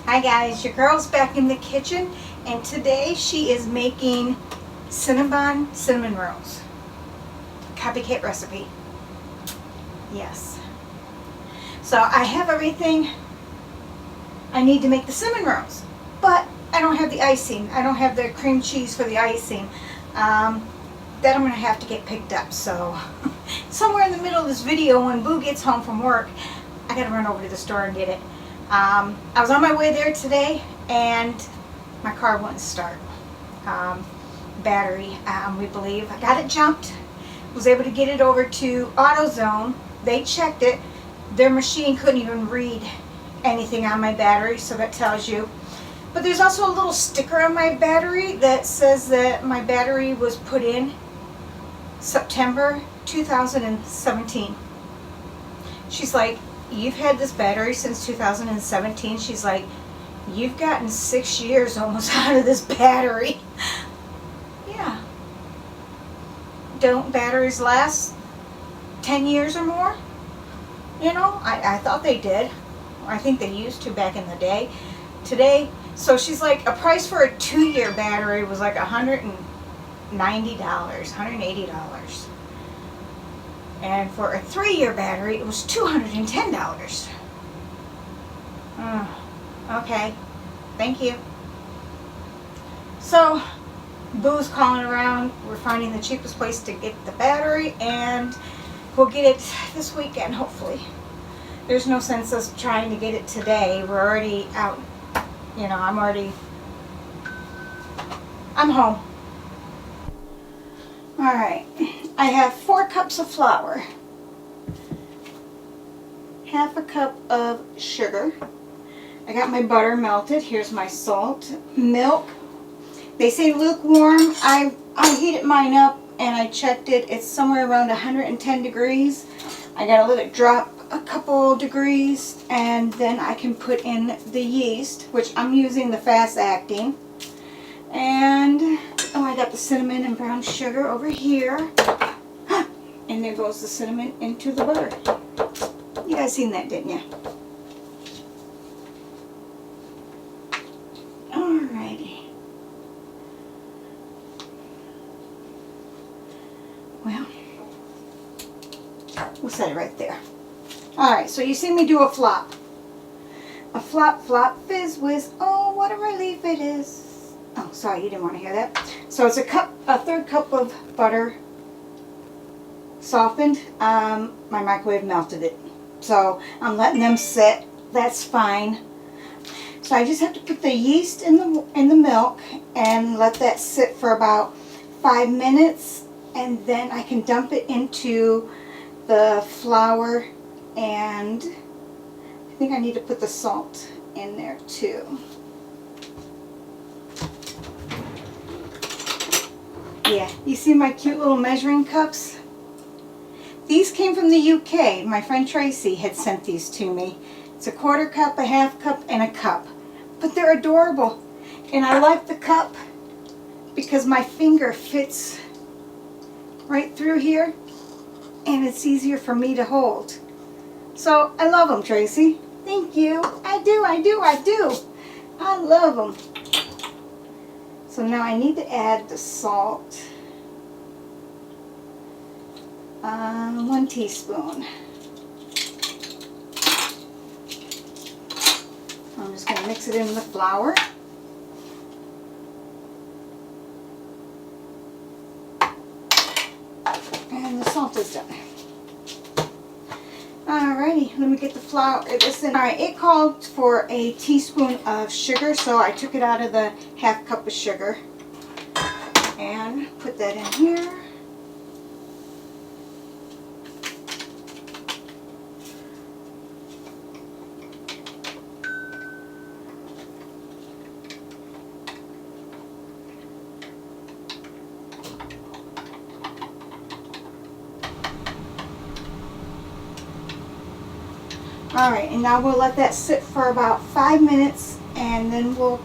Hi guys, your girl's back in the kitchen and today she is making Cinnabon cinnamon rolls. Copycat recipe. Yes. So I have everything I need to make the cinnamon rolls, but I don't have the icing. I don't have the cream cheese for the icing. That I'm going to have to get picked up. So somewhere in the middle of this video when Boo gets home from work, I got to run over to the store and get it. I was on my way there today and my car wouldn't start. Battery, we believe. I got it jumped. Was able to get it over to AutoZone. They checked it. Their machine couldn't even read anything on my battery, so that tells you. But there's also a little sticker on my battery that says that my battery was put in September 2017. She's like, you've had this battery since 2017. She's like, you've gotten 6 years almost out of this battery. Yeah. Don't batteries last 10 years or more? You know, I thought they did. I think they used to back in the day. Today, so she's like, a price for a 2-year battery was like $190, $180. And for a 3-year battery, it was $210. Okay, thank you. So, Boo's calling around. We're finding the cheapest place to get the battery, and we'll get it this weekend, hopefully. There's no sense us trying to get it today. We're already out. You know, I'm home. Alright, I have 4 cups of flour, half a cup of sugar. I got my butter melted. Here's my salt, milk. They say lukewarm. I heated mine up and I checked it. It's somewhere around 110 degrees. I gotta let it drop a couple degrees and then I can put in the yeast, which I'm using the fast acting. And oh, I got the cinnamon and brown sugar over here. And there goes the cinnamon into the butter. You guys seen that, didn't you? Alrighty. Well, we'll set it right there. Alright, so you see me do a flop. A flop, flop, fizz, whiz. Oh, what a relief it is. Oh, sorry, you didn't want to hear that. So it's a 1/3 cup of butter, softened. My microwave melted it. So I'm letting them sit. That's fine. So I just have to put the yeast in the milk and let that sit for about 5 minutes. And then I can dump it into the flour, and I think I need to put the salt in there too. Yeah, you see my cute little measuring cups? These came from the UK. My friend Tracy had sent these to me. It's a 1/4 cup, a 1/2 cup, and a cup. But they're adorable. And I like the cup because my finger fits right through here and it's easier for me to hold. So I love them, Tracy. Thank you. I do. I love them. So now I need to add the salt. 1 teaspoon. I'm just going to mix it in with the flour. And the salt is done. Alrighty, let me get the flour. This in. Alright, it called for a teaspoon of sugar, so I took it out of the 1/2 cup of sugar and put that in here. Alright, and now we'll let that sit for about 5 minutes and then we'll...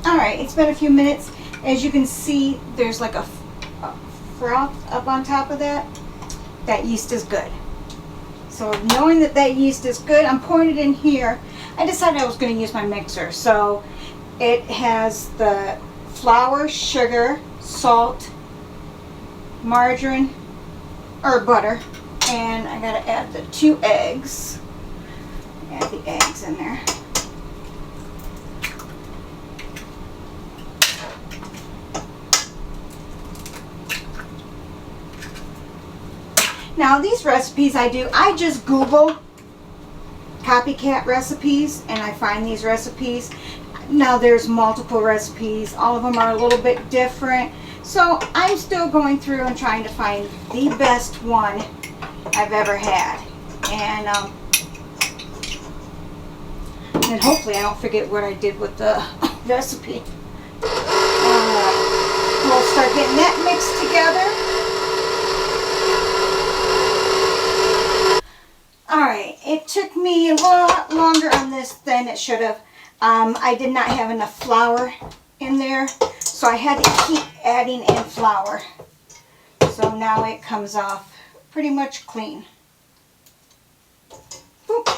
Alright, it's been a few minutes. As you can see, there's like a froth up on top of that. That yeast is good. So knowing that that yeast is good, I'm pouring it in here. I decided I was going to use my mixer. So it has the flour, sugar, salt, margarine, or butter, and I gotta add the 2 eggs. Add the eggs in there. Now these recipes I just Google copycat recipes and I find these recipes. Now there's multiple recipes, all of them are a little bit different. So I'm still going through and trying to find the best one I've ever had. And hopefully I don't forget what I did with the recipe. We'll start getting that mixed together. Alright, it took me a lot longer on this than it should have. I did not have enough flour in there, so I had to keep adding in flour. So now it comes off pretty much clean. Boop.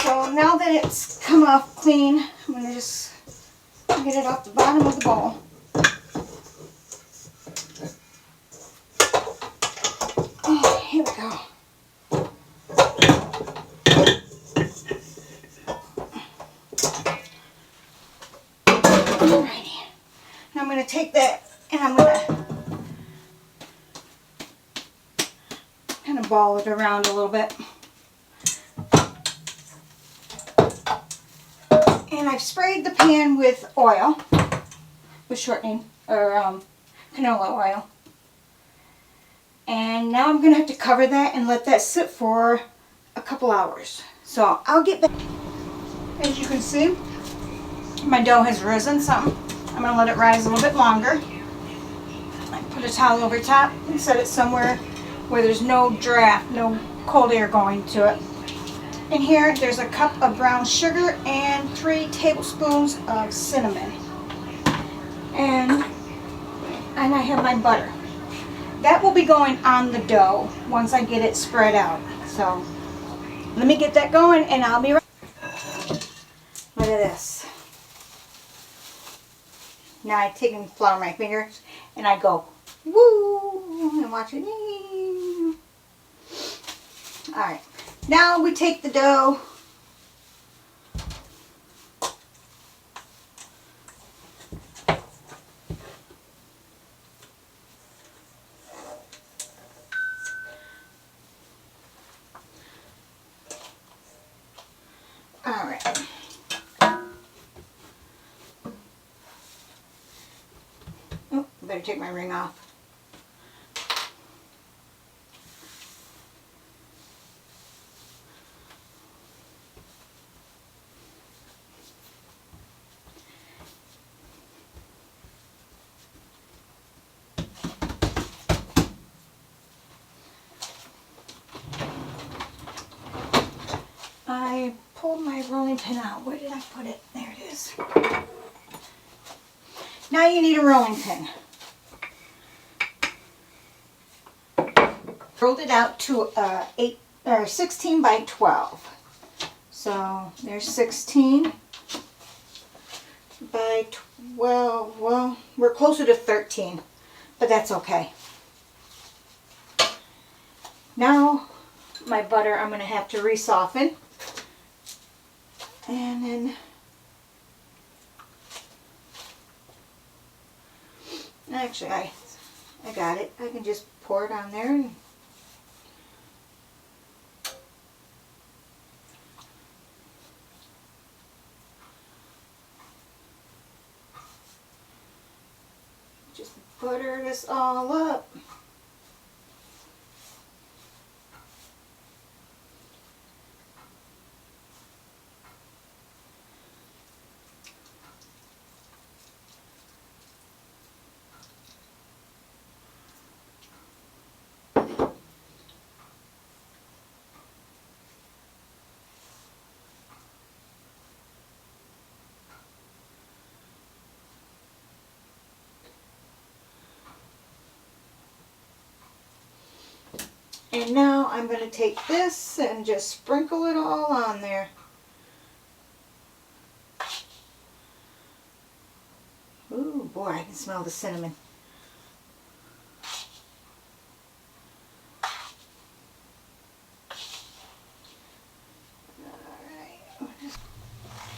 So now that it's come off clean, I'm going to just get it off the bottom of the bowl. Oh, here we go. Alrighty. Now I'm going to take that and I'm going to kind of ball it around a little bit. And I've sprayed the pan with oil, with shortening, or canola oil. And now I'm going to have to cover that and let that sit for a couple hours. So I'll get back. As you can see, my dough has risen some. I'm going to let it rise a little bit longer. I put a towel over top and set it somewhere where there's no draft, no cold air going to it. In here, there's a cup of brown sugar and 3 tablespoons of cinnamon. And I have my butter. That will be going on the dough once I get it spread out. So let me get that going and I'll be right back. Look at this. Now I take and flour my fingers and I go woo and watch it. Alright. Now we take the dough . Alright. Oh, better take my ring off. I pulled my rolling pin out. Where did I put it? There it is. Now you need a rolling pin. Rolled it out to 16 by 12. So there's 16 by 12. Well, we're closer to 13, but that's okay. Now my butter I'm going to have to re-soften. And then actually I got it. I can just pour it on there and just butter this all up. And now I'm going to take this and just sprinkle it all on there. Ooh, boy, I can smell the cinnamon.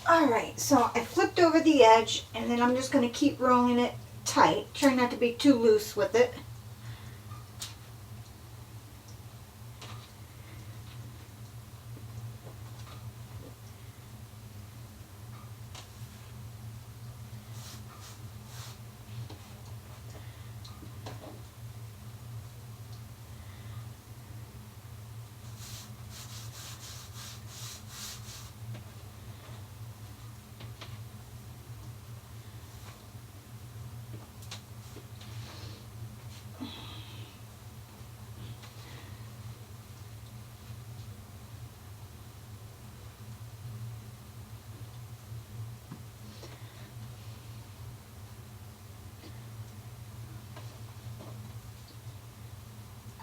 Alright, so I flipped over the edge, and then I'm just going to keep rolling it tight. Try not to be too loose with it.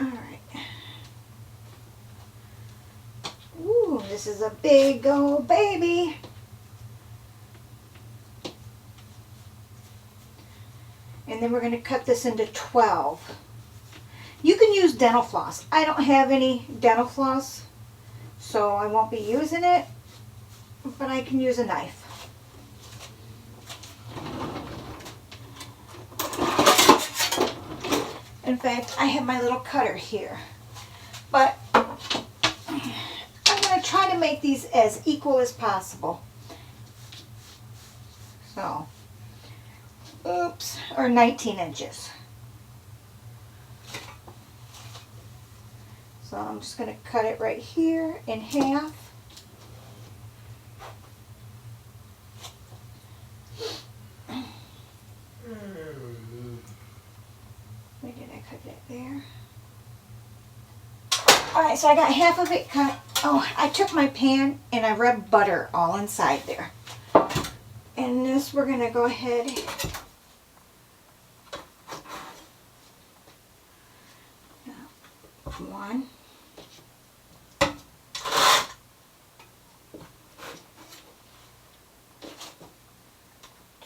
Alright. Ooh, this is a big old baby. And then we're going to cut this into 12. You can use dental floss. I don't have any dental floss, so I won't be using it, but I can use a knife. In fact, I have my little cutter here. But I'm going to try to make these as equal as possible. So, oops, or 19 inches. So I'm just going to cut it right here in half. Where did I cut that there? Alright, so I got half of it cut. Oh, I took my pan and I rubbed butter all inside there. And this we're going to go ahead . 1,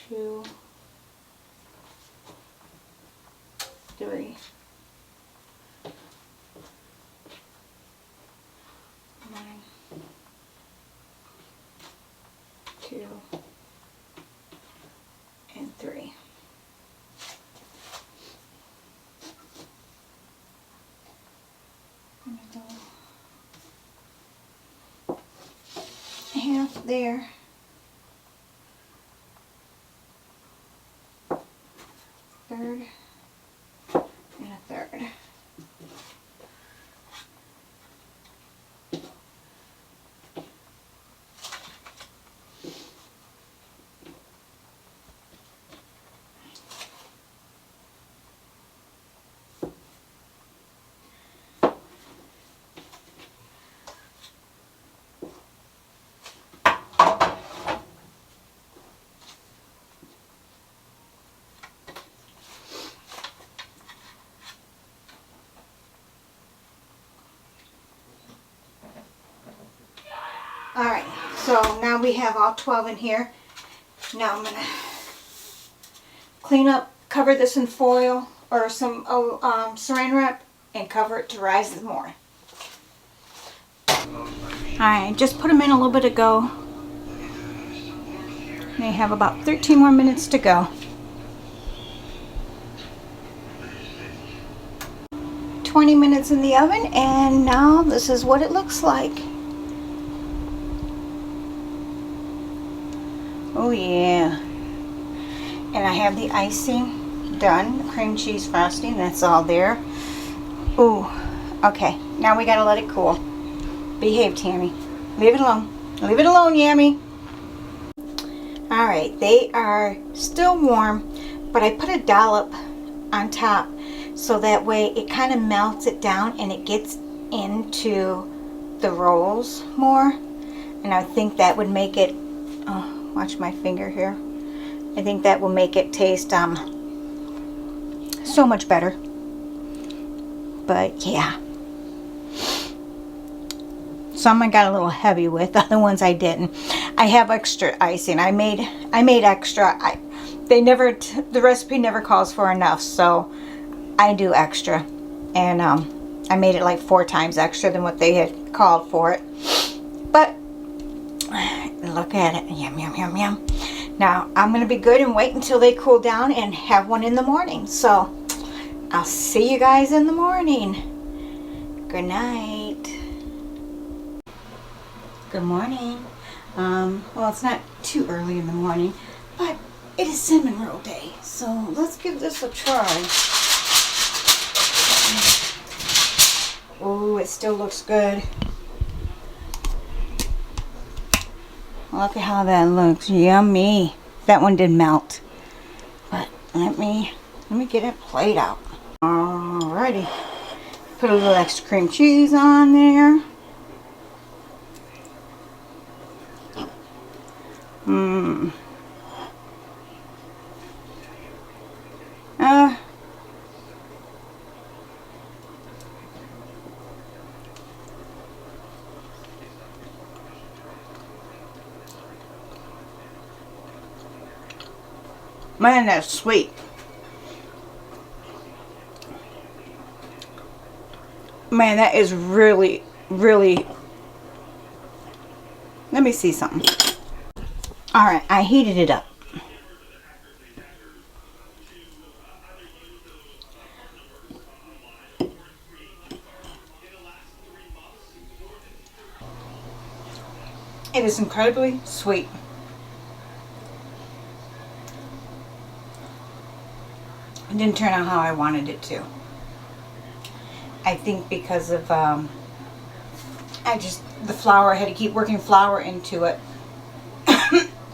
2, 3, 1, 2, and 3. Half there. Third and a third. Alright, so now we have all 12 in here. Now I'm going to clean up, cover this in foil or some saran wrap and cover it to rise more. Alright, just put them in a little bit ago. They have about 13 more minutes to go. 20 minutes in the oven, and now this is what it looks like. Oh yeah. And I have the icing done, cream cheese frosting, that's all there. Ooh, okay, now we gotta let it cool. Behave, Tammy. Leave it alone. Leave it alone, Yammi. Alright, they are still warm, but I put a dollop on top so that way it kind of melts it down and it gets into the rolls more. And I think that would make it, oh, watch my finger here. I think that will make it taste so much better. But yeah. Some I got a little heavy with, other ones I didn't. I have extra icing. I made extra. The recipe never calls for enough, so I do extra. And I made it like 4 times extra than what they had called for it. But look at it. Yum, yum, yum, yum. Now, I'm going to be good and wait until they cool down and have one in the morning. So, I'll see you guys in the morning. Good night. Good morning. Well, it's not too early in the morning, but it is cinnamon roll day. So, let's give this a try. Oh, it still looks good. Look at how that looks. Yummy. That one did melt. But let me get it played out. Alrighty. Put a little extra cream cheese on there. Man, that's sweet. Man, that is really, really... Let me see something. Alright, I heated it up. It is incredibly sweet. It didn't turn out how I wanted it to. I think because of the flour, I had to keep working flour into it.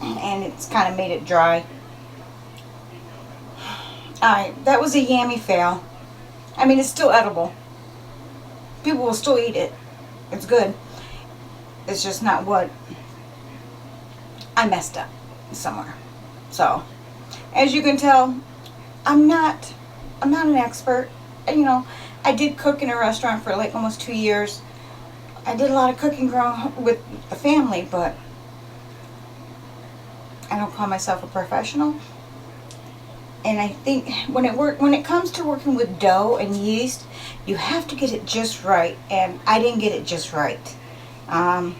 And it's kind of made it dry. Alright, that was a Yammi fail. I mean, it's still edible. People will still eat it. It's good. It's just not what I messed up somewhere. So, as you can tell, I'm not an expert. You know, I did cook in a restaurant for like almost 2 years. I did a lot of cooking growing up with the family, but I don't call myself a professional. And I think when it comes to working with dough and yeast, you have to get it just right. And I didn't get it just right. Yeah,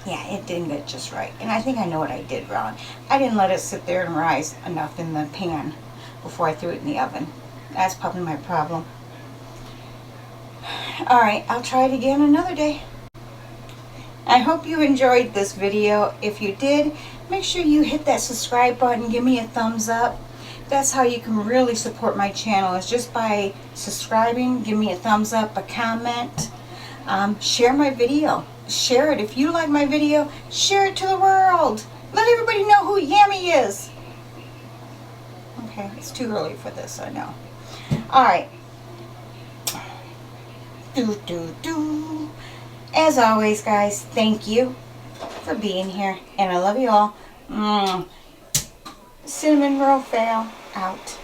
it didn't get just right. And I think I know what I did wrong. I didn't let it sit there and rise enough in the pan before I threw it in the oven. That's probably my problem. Alright, I'll try it again another day. I hope you enjoyed this video. If you did, make sure you hit that subscribe button. Give me a thumbs up. That's how you can really support my channel, is just by subscribing. Give me a thumbs up, a comment. Share my video. Share it. If you like my video, share it to the world. Let everybody know who Yammi is. Okay, it's too early for this, I know. Alright. As always, guys, thank you for being here. And I love you all. Cinnamon roll fail out.